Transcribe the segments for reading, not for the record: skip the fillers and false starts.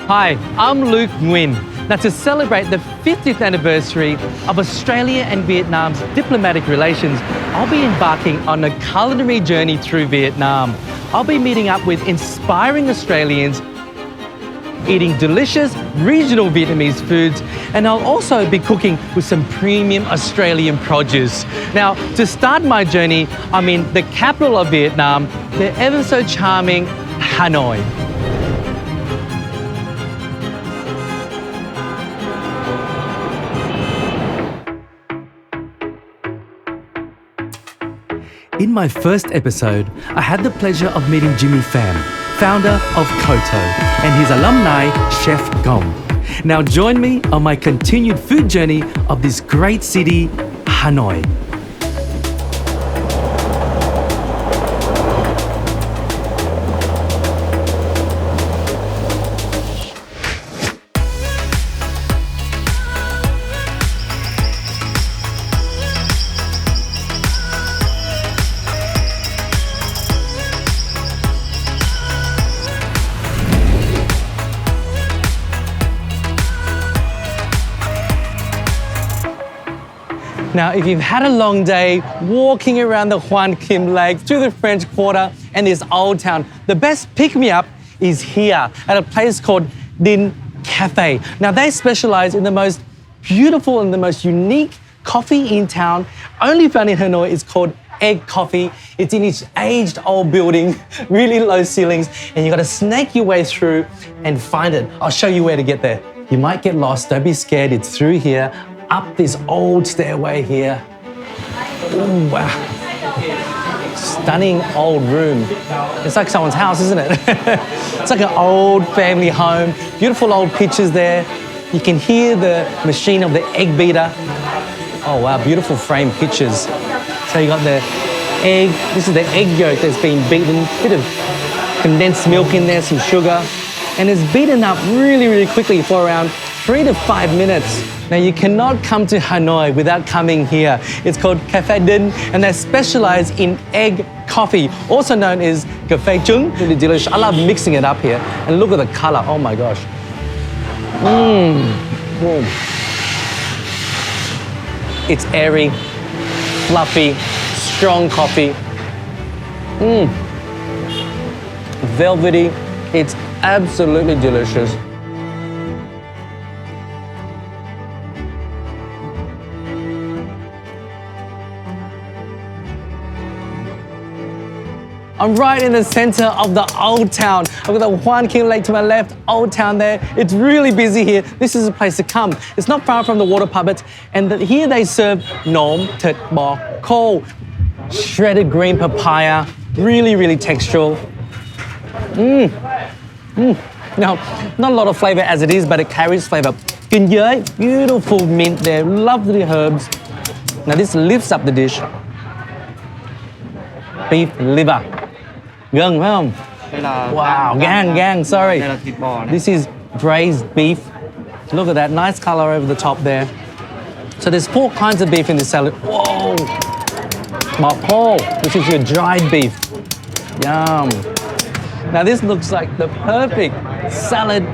Hi, I'm Luke Nguyen. Now, to celebrate the 50th anniversary of Australia and Vietnam's diplomatic relations, I'll be embarking on a culinary journey through Vietnam. I'll be meeting up with inspiring Australians, eating delicious regional Vietnamese foods, and I'll also be cooking with some premium Australian produce. Now, to start my journey, I'm in the capital of Vietnam, the ever so charming Hanoi. In my first episode, I had the pleasure of meeting Jimmy Pham, founder of KOTO, and his alumni, Chef Cong. Now join me on my continued food journey of this great city, Hanoi. Now, if you've had a long day walking around the Hoan Kim Lake, through the French Quarter and this old town, the best pick-me-up is here at a place called Din Cafe. Now, they specialize in the most beautiful and the most unique coffee in town, only found in Hanoi. It's called Egg Coffee. It's in its aged old building, really low ceilings, and you gotta snake your way through and find it. I'll show you where to get there. You might get lost, don't be scared, it's through here, up this old stairway here. Ooh, wow. Stunning old room. It's like someone's house, isn't it? It's like an old family home. Beautiful old pictures there. You can hear the machine of the egg beater. Oh wow, beautiful framed pictures. So you got the egg. This is the egg yolk that's been beaten. Bit of condensed milk in there, some sugar. And it's beaten up really, really quickly for around 3 to 5 minutes. Now, you cannot come to Hanoi without coming here. It's called Cafe Din, and they specialize in egg coffee, also known as Cafe Chung. Really delicious. I love mixing it up here. And look at the color. Oh my gosh. It's airy, fluffy, strong coffee. Velvety. It's absolutely delicious. I'm right in the center of the old town. I've got the Hoan Kim Lake to my left, old town there. It's really busy here. This is a place to come. It's not far from the water puppets, and here they serve nom thịt bò khô, shredded green papaya, really, really textural. Now, not a lot of flavor as it is, but it carries flavor. Kinh giới, beautiful mint there, lovely herbs. Now this lifts up the dish. Beef liver. Gân phải không? Wow, gang, sorry. This is braised beef. Look at that, nice color over the top there. So there's 4 kinds of beef in this salad. Whoa! Bò khô, which is your dried beef. Yum. Now this looks like the perfect salad.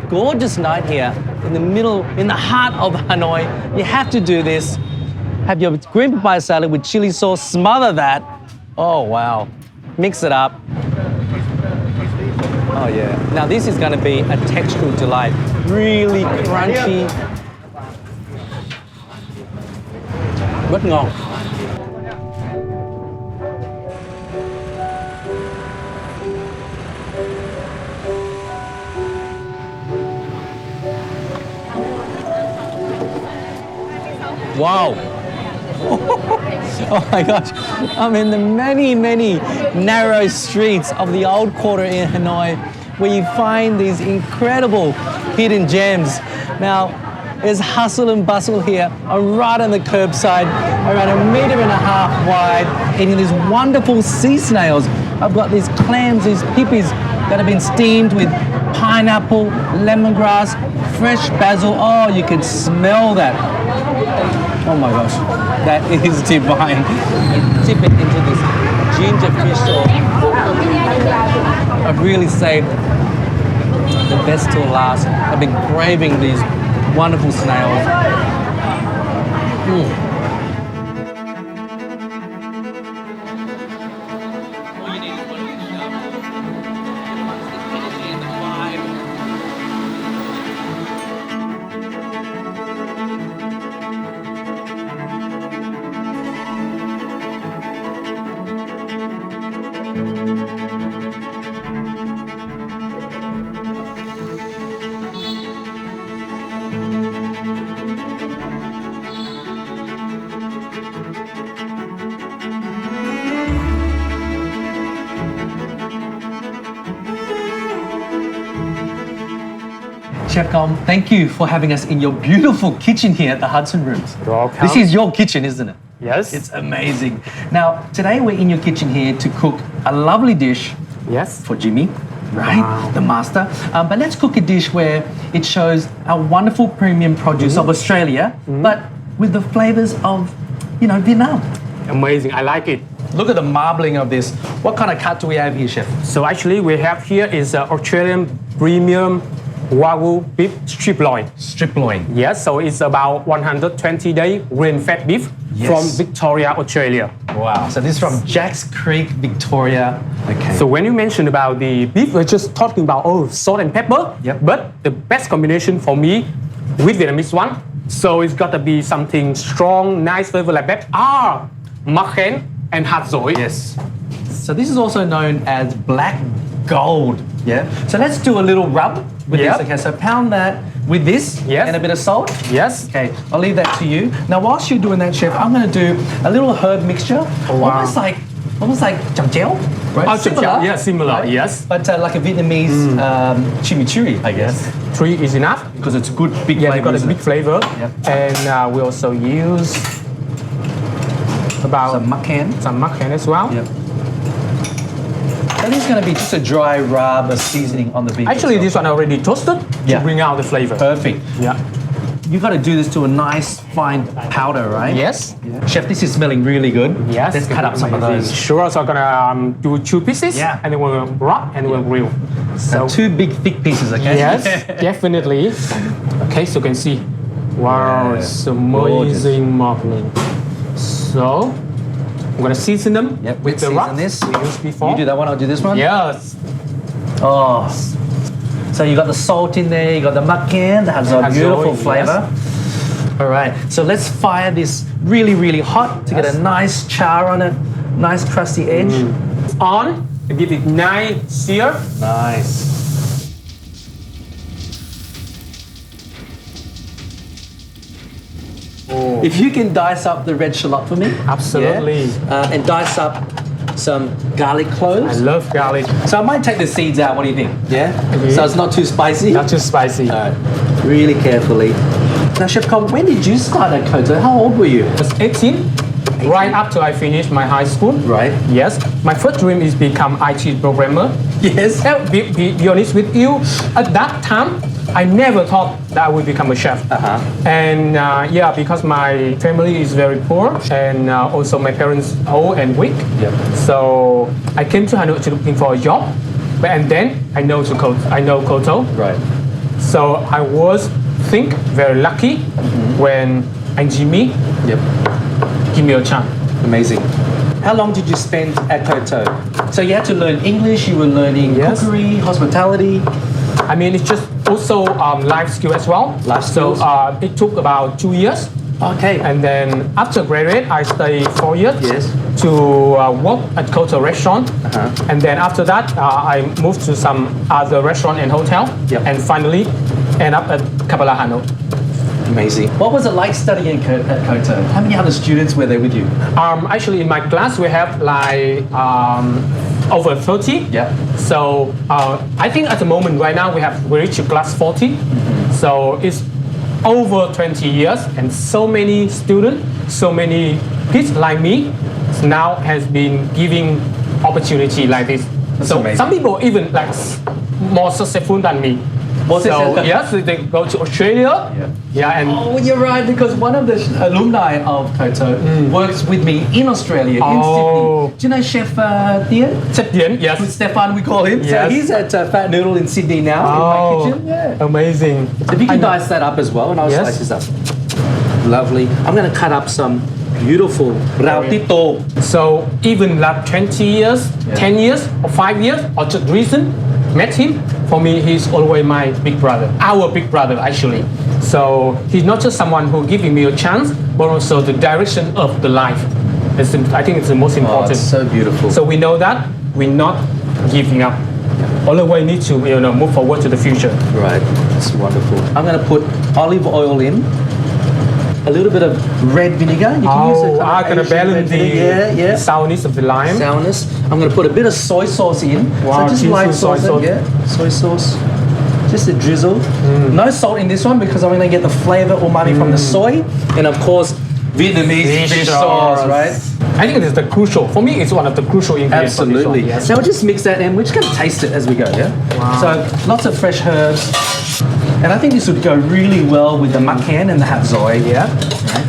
Gorgeous night here in the middle, in the heart of Hanoi. You have to do this. Have your green papaya salad with chili sauce, smother that. Oh, wow. Mix it up. Oh, yeah. Now, this is going to be a textural delight. Really crunchy. Rất ngon. Wow. Oh my gosh, I'm in the many, many narrow streets of the old quarter in Hanoi where you find these incredible hidden gems. Now, there's hustle and bustle here. I'm right on the curbside, around 1.5 meters wide, eating these wonderful sea snails. I've got these clams, these pipis that have been steamed with pineapple, lemongrass, fresh basil. Oh, you can smell that. Oh my gosh, that is divine. Dip it into this ginger fish sauce. I've really saved The best till last. I've been craving these wonderful snails. Chef Cong, thank you for having us in your beautiful kitchen here at the Hudson Rooms. You're welcome. This is your kitchen, isn't it? Yes. It's amazing. Now, today we're in your kitchen here to cook a lovely dish Yes. for Jimmy, right? Wow. The master. But let's cook a dish where it shows our wonderful premium produce of Australia, but with the flavors of, Vietnam. Amazing. I like it. Look at the marbling of this. What kind of cut do we have here, chef? So actually, we have here is Australian premium wagyu beef striploin. Striploin. Yes. So it's about 120-day grain-fed beef Yes. from Victoria, Australia. Wow. So this is from Jacks Creek, Victoria. Okay. So when you mentioned about the beef, we're just talking about salt and pepper. Yep. But the best combination for me with Vietnamese one. So it's got to be something strong, nice flavor like that. Mắc khén and hạt dổi. Yes. So this is also known as black gold. Yeah. So let's do a little rub with Yep. this. Okay. So pound that with this Yes. and a bit of salt. Yes. Okay. I'll leave that to you. Now, whilst you're doing that, chef, I'm going to do a little herb mixture. Wow. Almost like cham cheo, right? Oh, cham cheo. Yeah, similar, yes. But like a Vietnamese chimichurri, I guess. 3 is enough. Because it's good big Yeah, flavor. they got a isn't big it? flavor. Yep. And we also use about Some mắc khén. some mắc khén as well. Yep. And this is going to be just a dry rub, a seasoning on the beef. Actually, itself. this one already toasted Yeah. to bring out the flavor. Perfect. Yeah. You've got to do this to a nice fine powder, right? Yes. Yeah. Chef, this is smelling really good. Yes. Let's cut up some of Amazing. those. Sure. So I'm gonna do 2 pieces. Yeah. And then we'll wrap and we'll grill. So Now, 2 big thick pieces, okay? yes, definitely. Okay, so you can see. Wow, Yeah. it's amazing marbling. So I'm gonna season them Yep. with the season wrap this. we used before. You do that one, I'll do this one. Yes. Oh. So you got the salt in there, you got the mắc khén that has a Has beautiful oil, flavor. All right, so let's fire this really, really hot to get a nice char on it, nice crusty edge. On to give it nice sear. Nice. If you can dice up the red shallot for me. Absolutely. Yeah? And dice up some garlic cloves. I love garlic. So I might take the seeds out. What do you think? Yeah? Okay. So it's not too spicy? Not too spicy. All right. Really carefully. Now, Chef Cong, when did you start at KOTO? How old were you? I was 18, right after I finished my high school. Right. Yes. My first dream is become IT programmer. Yes. Be honest with you, at that time, I never thought that I would become a chef. And because my family is very poor and also my parents old and weak. Yep. So I came to Hanoi to looking for a job. And then I know KOTO. Right. So I was very lucky when anh Jimmy Yep. give me a chance. Amazing. How long did you spend at KOTO? So you had to learn English, you were learning Yes. cookery, hospitality. I mean, it's just also life skill as well. Life skills. So it took about 2 years. Okay. And then after graduate, I stayed 4 years Yes. to work at KOTO restaurant. And then after that, I moved to some other restaurant and hotel. Yep. And finally, end up at Kapala Hanoi. Amazing. What was it like studying at KOTO? How many other students were there with you? Actually, in my class, we have like over 30. Yeah. So I think at the moment right now we reached class 40. So it's over 20 years and so many students, so many kids like me now has been giving opportunity like this. That's so amazing. some people even like more successful than me. So yes, they go to Australia. Yeah, and Oh, you're right, because one of the alumni of KOTO works with me in Australia, in Sydney. Do you know Chef Dien? Chef Dien, yes. Stefan, we call him. So Yes. he's at Fat Noodle in Sydney now, in my kitchen. Yeah. Amazing. If you can dice that up as well, and I'll Yes. slice this up. Lovely. I'm going to cut up some beautiful rau tito. So even like 20 years, 10 years, or 5 years, or just recent, met him. For me, he's always my big brother, our big brother actually. So he's not just someone who giving me a chance, but also the direction of the life. I think it's the most Oh, important. it's so beautiful. So we know that we're not giving up. Only way we need to move forward to the future. Right, it's wonderful. I'm going to put olive oil in, a little bit of red vinegar. You can use it. I'm gonna balance the sourness of the lime. Sourness. I'm going to put a bit of soy sauce in. Wow, so just cheese light with soy sauce. sauce. Yeah, soy sauce. Just a drizzle. No salt in this one because I'm going to get the flavor umami from the soy, and of course Vietnamese fish sauce, right? I think it is the crucial. For me, it's one of the crucial ingredients. Absolutely. For this one, yes. So we'll just mix that in. We're just going to taste it as we go, yeah? Wow. So lots of fresh herbs. And I think this would go really well with the makan and the hat zoi. Yeah. Right.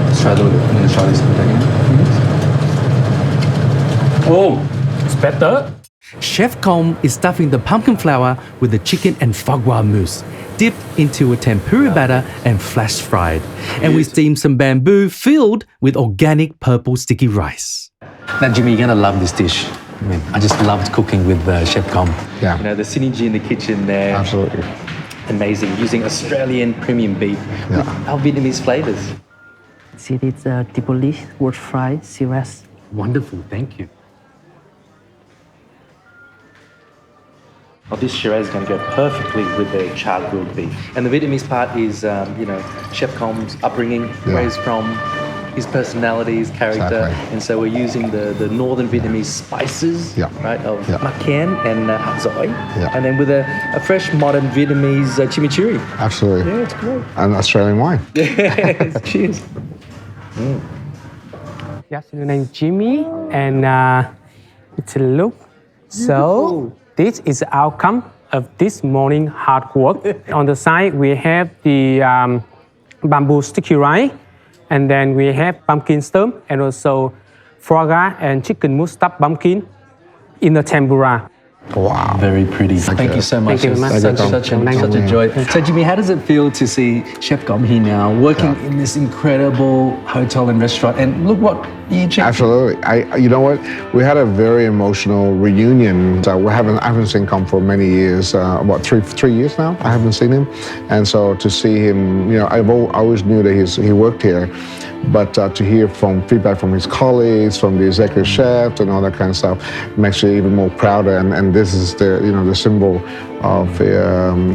Let's try a little bit. I'm going to try this a bit again. Oh, It's better. Chef Cong is stuffing the pumpkin flour with the chicken and foie gras mousse, dipped into a tempura batter and flash fried. And we steam some bamboo filled with organic purple sticky rice. Now, Jimmy, you're going to love this dish. I mean, I just loved cooking with Chef Cong. Yeah. You know, the synergy in the kitchen there. Absolutely. Amazing. Using Australian premium beef with our Vietnamese flavors. See, it's Tripoli, wood fried, Shiraz. Wonderful. Thank you. Oh, this Shiraz is going to go perfectly with the charred grilled beef. And the Vietnamese part is, Chef Cong's upbringing, where he's from, his personality, his character. Exactly. And so we're using the northern Vietnamese spices, right, of macan and hat zoi. And then with a fresh modern Vietnamese chimichurri. Absolutely. Yeah, it's great. And Australian wine. Yes, cheers. Yes, your name is Jimmy, and it's Luke. So this is the outcome of this morning hard work. On the side, we have the bamboo sticky rice, and then we have pumpkin stem, and also foie gras and chicken mousse stuffed pumpkin in the tempura. Wow. Very pretty. Thank you so much. Thank you very much. Such a joy. So, Jimmy, how does it feel to see Chef Cong here now working in this incredible hotel and restaurant? And look what you checked. Absolutely. You know what? We had a very emotional reunion. I haven't seen Cong for many years. Three years now? I haven't seen him, and so to see him, I always knew that he worked here. But to hear feedback from his colleagues, from the executive chef, and all that kind of stuff, makes you even more prouder. And this is the symbol of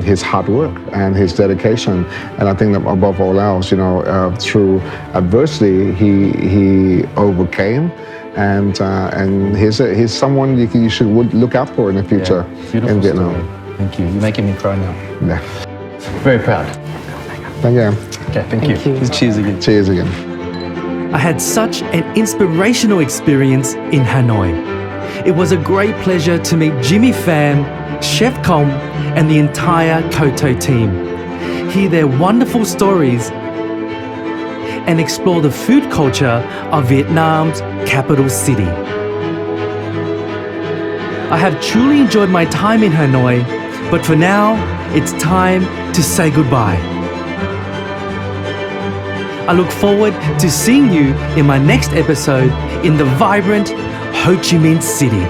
his hard work and his dedication. And I think that above all else, through adversity, he overcame. And he's someone you should look out for in the future in Vietnam. Story. Thank you. You're making me cry now. Yeah. Very proud. Thank you. Okay, thank you. Cheers again. Cheers again. I had such an inspirational experience in Hanoi. It was a great pleasure to meet Jimmy Pham, Chef Cong, and the entire KOTO team. Hear their wonderful stories and explore the food culture of Vietnam's capital city. I have truly enjoyed my time in Hanoi, but for now, it's time to say goodbye. I look forward to seeing you in my next episode in the vibrant Ho Chi Minh City.